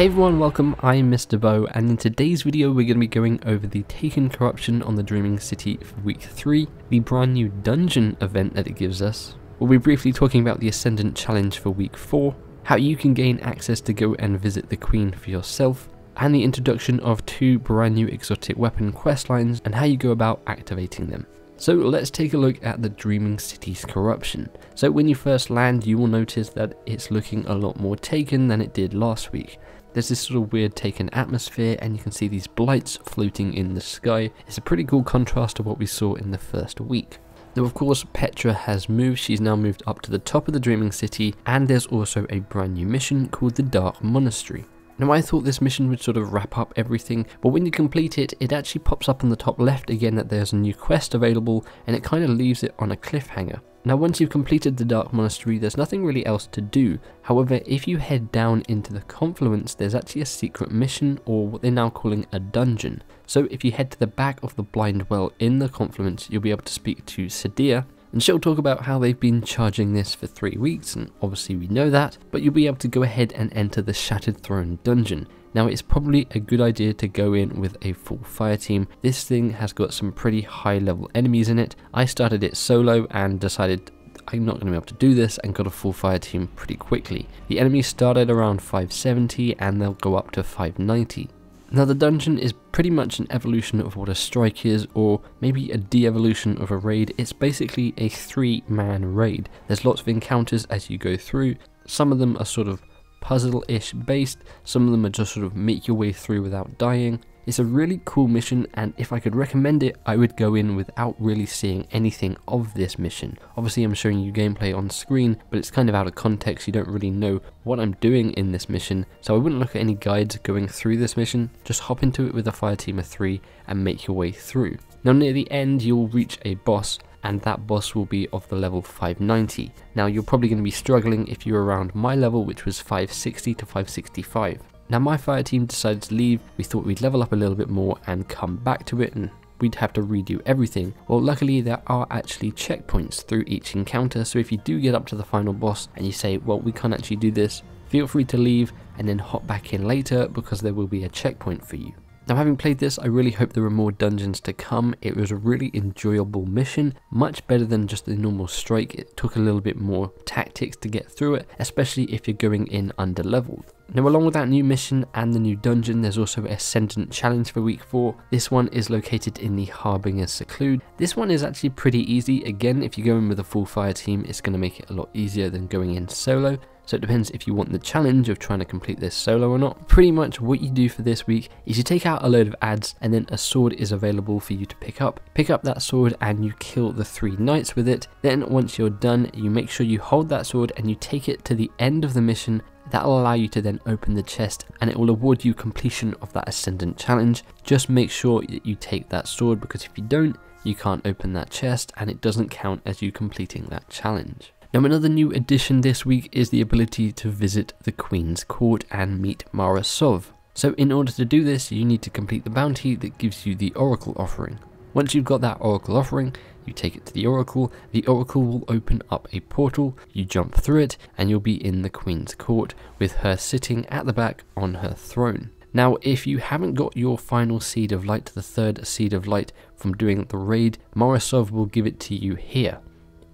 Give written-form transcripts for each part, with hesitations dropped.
Hey everyone, welcome, I'm MisterBo, and in today's video we're going to be going over the Taken Corruption on the Dreaming City for week 3, the brand new dungeon event that it gives us. We'll be briefly talking about the Ascendant challenge for week 4, how you can gain access to go and visit the Queen for yourself, and the introduction of 2 brand new exotic weapon questlines and how you go about activating them. So let's take a look at the Dreaming City's corruption. So when you first land, you will notice that it's looking a lot more Taken than it did last week. There's this sort of weird Taken atmosphere, and you can see these blights floating in the sky. It's a pretty cool contrast to what we saw in the first week. Now of course Petra has moved, she's now moved up to the top of the Dreaming City, and there's also a brand new mission called the Dark Monastery. Now I thought this mission would sort of wrap up everything, but when you complete it, it actually pops up on the top left again that there's a new quest available, and it kind of leaves it on a cliffhanger. Now once you've completed the Dark Monastery, there's nothing really else to do. However, if you head down into the Confluence, there's actually a secret mission, or what they're now calling a dungeon. So if you head to the back of the Blind Well in the Confluence, you'll be able to speak to Sadia, and she'll talk about how they've been charging this for 3 weeks, and obviously we know that, but you'll be able to go ahead and enter the Shattered Throne dungeon. Now it's probably a good idea to go in with a full fire team. This thing has got some pretty high level enemies in it. I started it solo and decided I'm not going to be able to do this and got a full fire team pretty quickly. The enemies started around 570 and they'll go up to 590. Now the dungeon is pretty much an evolution of what a strike is, or maybe a de-evolution of a raid. It's basically a 3-man raid. There's lots of encounters as you go through. Some of them are sort of puzzle-ish based, some of them are just sort of make your way through without dying. It's a really cool mission, and if I could recommend it, I would go in without really seeing anything of this mission. Obviously I'm showing you gameplay on screen, but it's kind of out of context, you don't really know what I'm doing in this mission, so I wouldn't look at any guides going through this mission. Just hop into it with a fire team of 3 and make your way through. Now near the end you'll reach a boss, and that boss will be of the level 590. Now you're probably going to be struggling if you're around my level, which was 560 to 565. Now my fire team decided to leave. We thought we'd level up a little bit more and come back to it, and we'd have to redo everything. Well, luckily there are actually checkpoints through each encounter, so if you do get up to the final boss and you say, well, we can't actually do this, feel free to leave and then hop back in later, because there will be a checkpoint for you. Now having played this, I really hope there are more dungeons to come. It was a really enjoyable mission, much better than just the normal strike. It took a little bit more tactics to get through it, especially if you're going in under leveled. Now along with that new mission and the new dungeon, there's also a Ascendant challenge for week 4. This one is located in the Harbinger's Seclude. This one is actually pretty easy. Again, if you go in with a full fire team, it's going to make it a lot easier than going in solo. So it depends if you want the challenge of trying to complete this solo or not. Pretty much what you do for this week is you take out a load of ads, and then a sword is available for you to pick up. Pick up that sword and you kill the 3 knights with it. Then once you're done, you make sure you hold that sword and you take it to the end of the mission. That will allow you to then open the chest, and it will award you completion of that Ascendant challenge. Just make sure that you take that sword, because if you don't, you can't open that chest and it doesn't count as you completing that challenge. Now another new addition this week is the ability to visit the Queen's Court and meet Mara Sov. So in order to do this, you need to complete the bounty that gives you the Oracle offering. Once you've got that Oracle offering, you take it to the Oracle will open up a portal, you jump through it, and you'll be in the Queen's Court with her sitting at the back on her throne. Now if you haven't got your final Seed of Light, the 3rd Seed of Light from doing the raid, Mara Sov will give it to you here.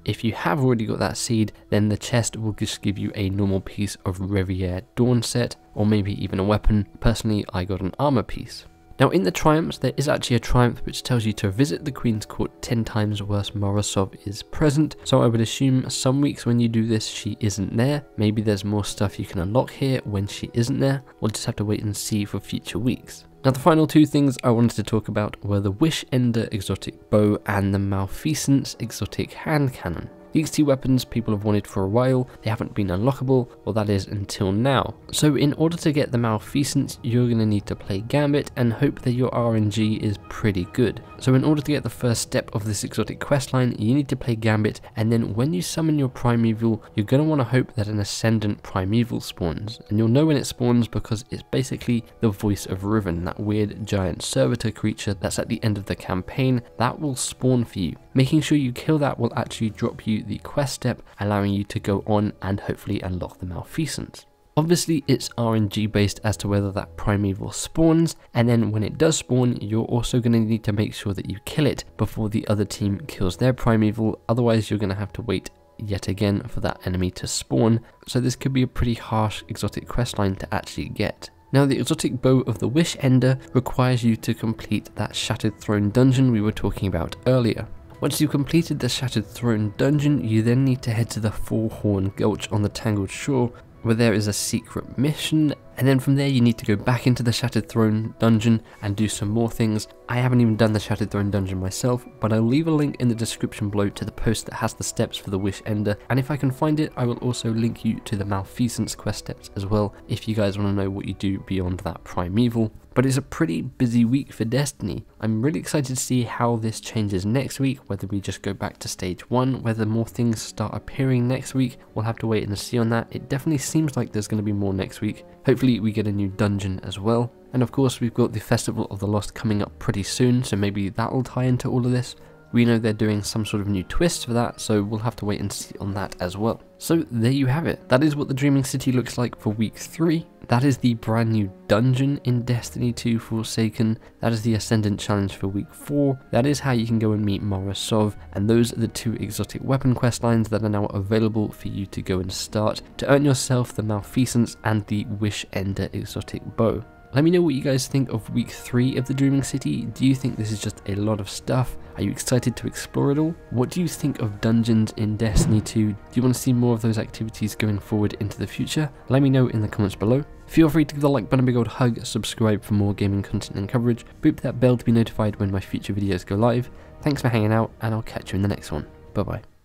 If you have already got that seed, then the chest will just give you a normal piece of Revier Dawn set, or maybe even a weapon. Personally, I got an armor piece. Now in the triumphs, there is actually a triumph which tells you to visit the Queen's Court 10 times whilst Mara Sov is present, so I would assume some weeks when you do this she isn't there. Maybe there's more stuff you can unlock here when she isn't there. We'll just have to wait and see for future weeks. Now the final 2 things I wanted to talk about were the Wish Ender exotic bow and the Malfeasance exotic hand cannon. These 2 weapons people have wanted for a while. They haven't been unlockable, well that is until now. So in order to get the Malfeasance, you're going to need to play Gambit and hope that your RNG is pretty good. So in order to get the first step of this exotic questline, you need to play Gambit, and then when you summon your Primeval, you're going to want to hope that an Ascendant Primeval spawns. And you'll know when it spawns because it's basically the Voice of Riven, that weird giant servitor creature that's at the end of the campaign. That will spawn for you. Making sure you kill that will actually drop you the quest step, allowing you to go on and hopefully unlock the Malfeasance. Obviously it's RNG based as to whether that primeval spawns, and then when it does spawn, you're also going to need to make sure that you kill it before the other team kills their primeval, otherwise you're going to have to wait yet again for that enemy to spawn, so this could be a pretty harsh exotic questline to actually get. Now the exotic bow of the Wish Ender requires you to complete that Shattered Throne dungeon we were talking about earlier. Once you've completed the Shattered Throne dungeon, you then need to head to the Four Horn Gulch on the Tangled Shore, where there is a secret mission, and then from there you need to go back into the Shattered Throne dungeon and do some more things. I haven't even done the Shattered Throne dungeon myself, but I'll leave a link in the description below to the post that has the steps for the Wish Ender, and if I can find it, I will also link you to the Malfeasance quest steps as well, if you guys want to know what you do beyond that primeval. But it's a pretty busy week for Destiny. I'm really excited to see how this changes next week, whether we just go back to stage 1, whether more things start appearing next week. We'll have to wait and see on that. It definitely seems like there's going to be more next week. Hopefully we get a new dungeon as well. And of course we've got the Festival of the Lost coming up pretty soon, so maybe that will tie into all of this. We know they're doing some sort of new twist for that, so we'll have to wait and see on that as well. So there you have it. That is what the Dreaming City looks like for week 3. That is the brand new dungeon in Destiny 2 Forsaken. That is the Ascendant challenge for week 4. That is how you can go and meet Mara Sov, and those are the 2 exotic weapon quest lines that are now available for you to go and start to earn yourself the Malfeasance and the Wish Ender exotic bow. Let me know what you guys think of week 3 of the Dreaming City. Do you think this is just a lot of stuff? Are you excited to explore it all? What do you think of dungeons in Destiny 2? Do you want to see more of those activities going forward into the future? Let me know in the comments below. Feel free to give the like button a big old hug, subscribe for more gaming content and coverage, boop that bell to be notified when my future videos go live. Thanks for hanging out, and I'll catch you in the next one. Bye bye.